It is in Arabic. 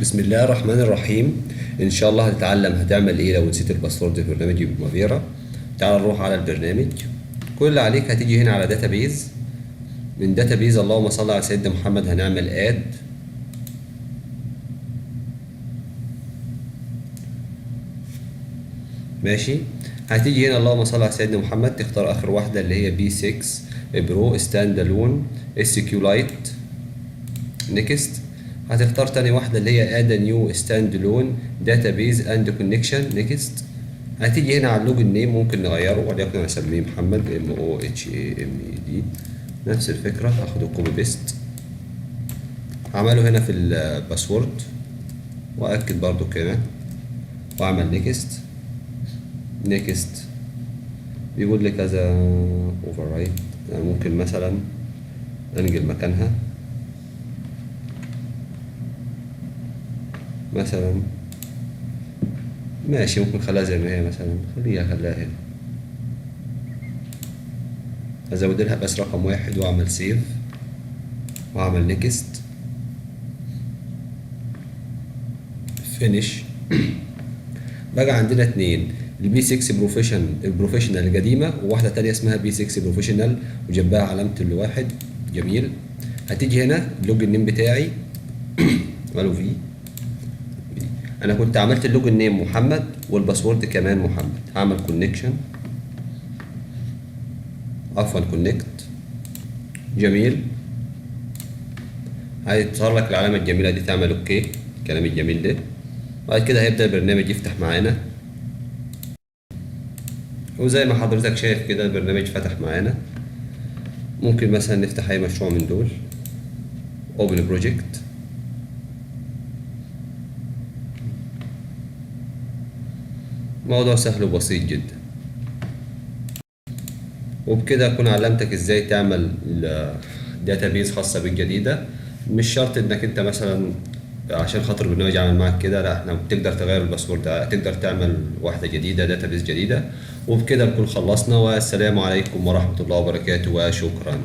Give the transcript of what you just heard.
بسم الله الرحمن الرحيم. ان شاء الله هتتعلم هتعمل ايه لو نسيت الباسورد في برنامج مافيرا. تعال نروح على البرنامج. كل اللي عليك هتيجي هنا على داتابيز. من داتابيز اللهم صل على سيدنا محمد هنعمل اد. ماشي. هتيجي هنا اللهم صل على سيدنا محمد تختار اخر واحده اللي هي بي 6 برو ستاند الون اس كيو لايت. نيكست. هتختار تاني واحدة اللي هي اد نيو ستاند لون داتابيز اند كونكشن. نيكست. هتيجي هنا على اللوجن نيم ممكن نغيره وليكن هسميه محمد MOHAMED. نفس الفكرة هاخده كوبي بيست هعمله هنا في الباسورد واكد برضو كده واعمل نيكست. نيكست بيقول لي كذا اوفر رايت، يعني ممكن مثلا انقل مكانها مثلا. ماشي ممكن خليها زي ما هي مثلا، خليها هنا. ازود لها بس رقم واحد واعمل سيف واعمل نيكست فينيش. بقى عندنا اتنين، البي 6 البروفيشنال القديمة وواحدة تانية اسمها بي 6 بروفيشنال وجنبها علامة الواحد. جميل. هتيجي هنا اللوجن نيم بتاعي ماله في. انا كنت عملت اللوجن نيم محمد والباسورد كمان محمد. هعمل كونكشن عفوا كونكت. جميل. هيظهر لك العلامة الجميلة دي تعمل اوكي الكلام الجميل ده. بعد كده هيبدأ البرنامج يفتح معانا وزي ما حضرتك شايف كده البرنامج فتح معانا. ممكن مثلا نفتح اي مشروع من دول. اوبن بروجكت. موضوع سهل وبسيط جدا. وبكده اكون علمتك ازاي تعمل داتابيز خاصة بيك جديدة. مش شرط انك انت مثلا عشان خاطر البرنامج يعمل معاك كده، لا احنا بتقدر تغير الباسورد، تقدر تعمل واحدة جديدة داتابيز جديدة. وبكده نكون خلصنا، والسلام عليكم ورحمة الله وبركاته وشكرا.